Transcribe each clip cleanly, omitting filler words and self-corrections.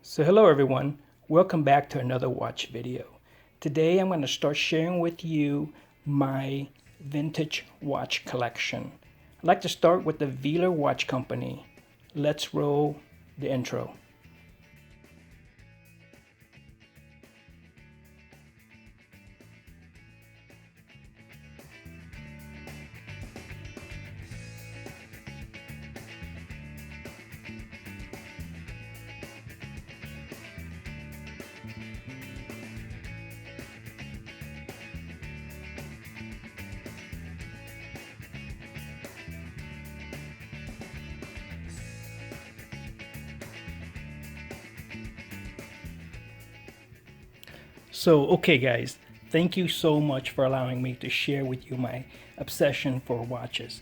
So hello everyone, welcome back to another watch video. Today I'm going to start sharing with you my vintage watch collection. I'd like to start with the Wyler watch company. Let's roll the intro. So, okay guys, thank you so much for allowing me to share with you my obsession for watches.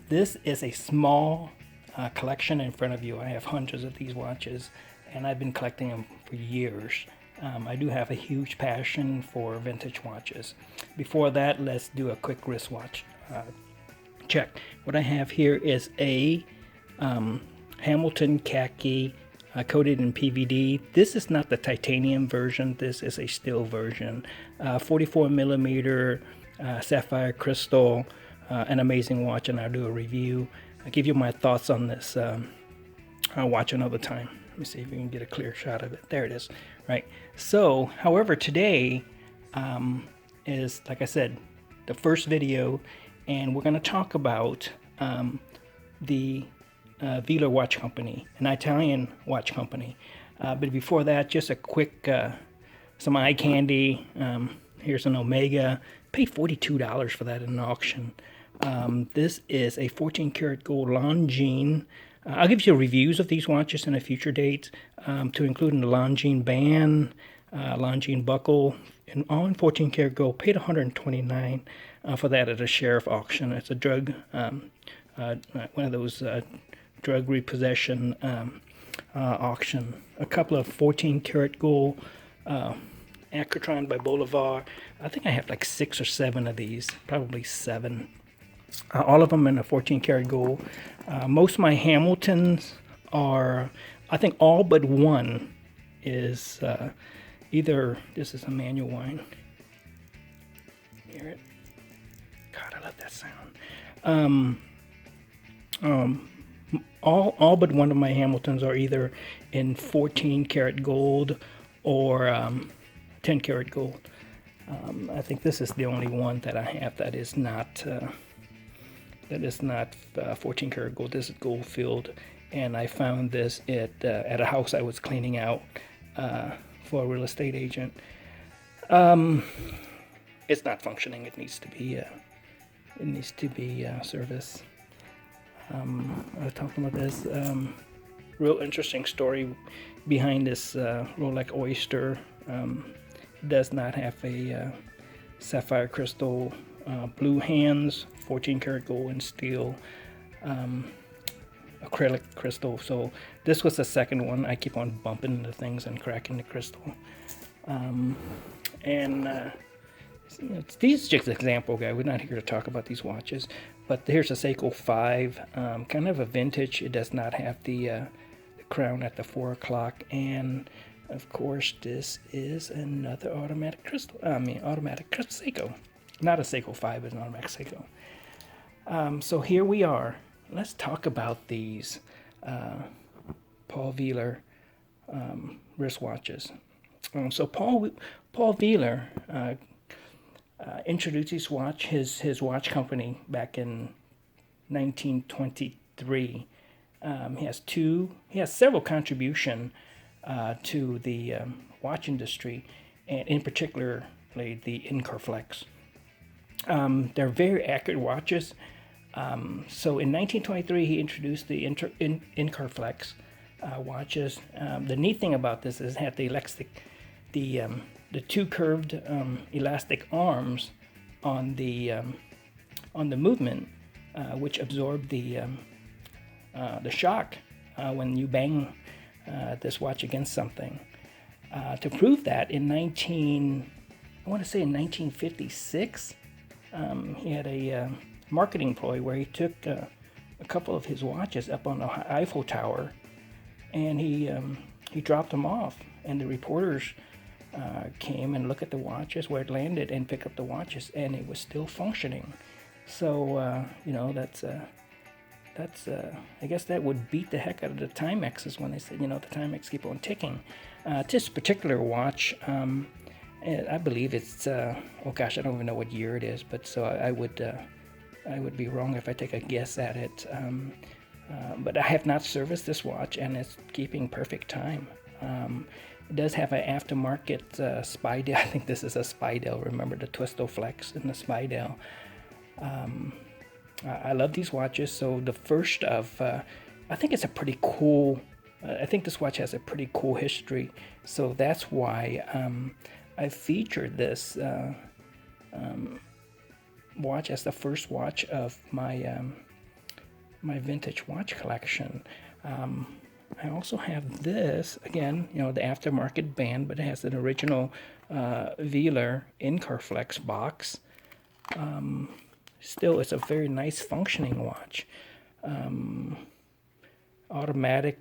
This is a small collection in front of you. I have hundreds of these watches and I've been collecting them for years. I do have a huge passion for vintage watches. Before that, let's do a quick wristwatch check. What I have here is a Hamilton Khaki coated in PVD. This is not the titanium version. This is a steel version. 44 millimeter sapphire crystal. An amazing watch, and I'll do a review. I'll give you my thoughts on this watch another time. Let me see if we can get a clear shot of it. There it is. Right. So, however, today is, like I said, the first video, and we're going to talk about the Wyler watch company, an Italian watch company. But before that, just a quick, some eye candy. Here's an Omega. Paid $42 for that in an auction. This is a 14 karat gold Longines. I'll give you reviews of these watches in a future date, to include the Longines band, Longines buckle, and all in 14 karat gold. Paid $129 for that at a sheriff auction. It's a drug, one of those drug repossession auction. A couple of 14 karat gold Acrotron by Bolivar. I think I have like 6 or 7 of these, probably 7. All of them in a 14 karat gold. Most of my Hamiltons are, I think all but one is either, this is a manual wine. Hear it? God, I love that sound. All but one of my Hamiltons are either in 14 karat gold or 10 karat gold. I think this is the only one that I have that is not 14 karat gold. This is gold filled, and I found this at a house I was cleaning out for a real estate agent. It's not functioning. It needs to be serviced. I was talking about this real interesting story behind this Rolex Oyster. Does not have a sapphire crystal, blue hands, 14 karat gold and steel, acrylic crystal. So this was the second one. I keep on bumping into things and cracking the crystal. These are just an example, guy. We're not here to talk about these watches, but here's a Seiko Five, kind of a vintage. It does not have the crown at the 4 o'clock, and of course this is another automatic crystal. Automatic Seiko, not a Seiko Five, but an automatic Seiko. So here we are. Let's talk about these Paul Wyler wristwatches. So Paul Wyler introduced his watch company back in 1923. He has several contributions to the watch industry, and in particular the Incaflex. They're very accurate watches. So in 1923 he introduced the Incaflex watches. The neat thing about this is it had the two curved elastic arms on the movement, which absorb the shock when you bang this watch against something. To prove that, in 1956, he had a marketing ploy where he took a couple of his watches up on the Eiffel Tower, and he he dropped them off, and the reporters came and looked at the watches where it landed and picked up the watches, and it was still functioning. So you know, that's I guess that would beat the heck out of the Timexes when they said, you know, the Timex keep on ticking. This particular watch, I believe it's oh gosh, I don't even know what year it is, but so I would be wrong if I take a guess at it. But I have not serviced this watch, and it's keeping perfect time. It does have an aftermarket Spidell. I think this is a Spidell. Remember the Twistoflex and the Spidell. I love these watches. So the first of, I think it's a pretty cool, I think this watch has a pretty cool history. So that's why I featured this watch as the first watch of my my vintage watch collection. I also have this, again, you know, the aftermarket band, but it has an original Wyler Incaflex box. Still, it's a very nice functioning watch. Automatic.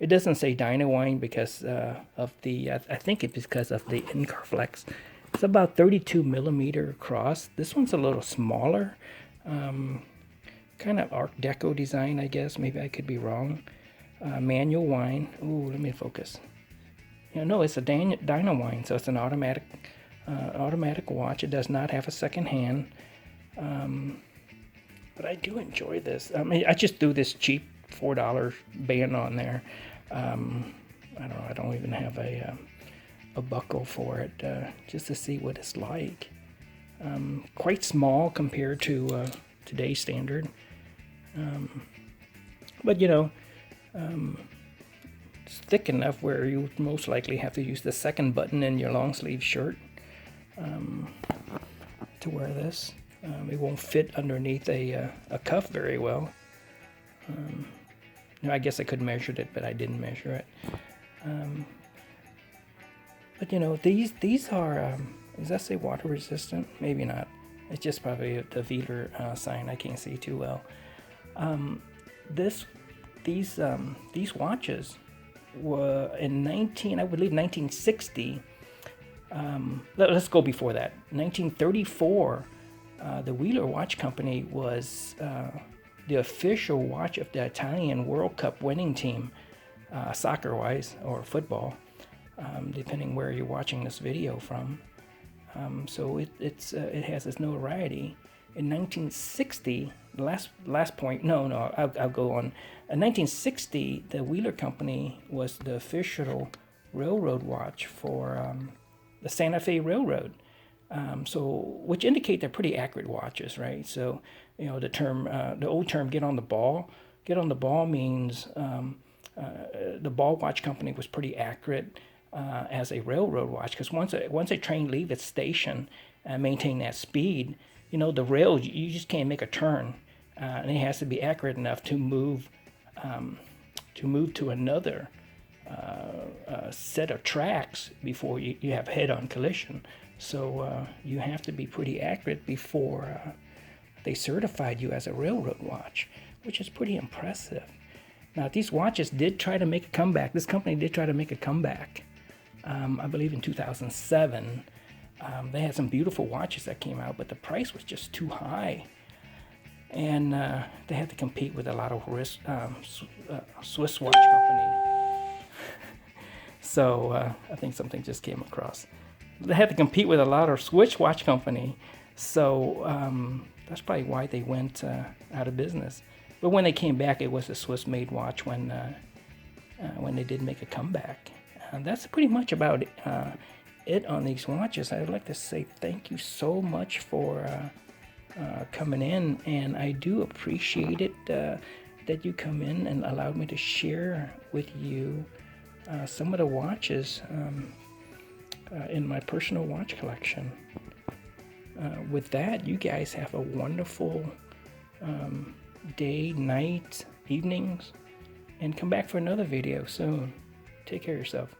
It doesn't say Dynawine because of the, I think it's because of the Incaflex. It's about 32 millimeter across. This one's a little smaller. Kind of Art Deco design, I guess. Maybe I could be wrong. Manual wine. Ooh, let me focus. Yeah, no, it's a Dynawine, so it's an automatic watch. It does not have a second hand. But I do enjoy this. I mean, I just threw this cheap $4 band on there. I don't know. I don't even have a buckle for it, just to see what it's like. Quite small compared to today's standard. But you know, it's thick enough where you would most likely have to use the second button in your long sleeve shirt to wear this. It won't fit underneath a cuff very well. I guess I could measure it, but I didn't measure it. But you know, these are, does that say water resistant?Maybe not. It's just probably the Velar sign. I can't see too well. These watches were in 1960. Let's go before that. 1934, the Wyler Watch Company was the official watch of the Italian World Cup winning team, soccer-wise or football, depending where you're watching this video from. So it has its notoriety. In 1960, last point. I'll go on. In 1960, the Wyler Company was the official railroad watch for the Santa Fe Railroad. Which indicate they're pretty accurate watches, right? So, you know, the old term, get on the ball. Get on the ball means the ball watch company was pretty accurate as a railroad watch, because once a train leaves its station and maintain that speed, you know, the rail, you just can't make a turn, and it has to be accurate enough to move to another set of tracks before you have head-on collision. So you have to be pretty accurate before they certified you as a railroad watch, which is pretty impressive. Now, these watches did try to make a comeback. This company did try to make a comeback. I believe in 2007. They had some beautiful watches that came out, but the price was just too high. And they had to compete with a lot of Swiss watch company. So I think something just came across. They had to compete with a lot of Swiss watch company. So that's probably why they went out of business. But when they came back, it was a Swiss-made watch when they did make a comeback. That's pretty much about it on these watches. I would like to say thank you so much for coming in, and I do appreciate it that you come in and allowed me to share with you some of the watches in my personal watch collection. With that, you guys have a wonderful day, night, evenings, and come back for another video soon. Take care of yourself.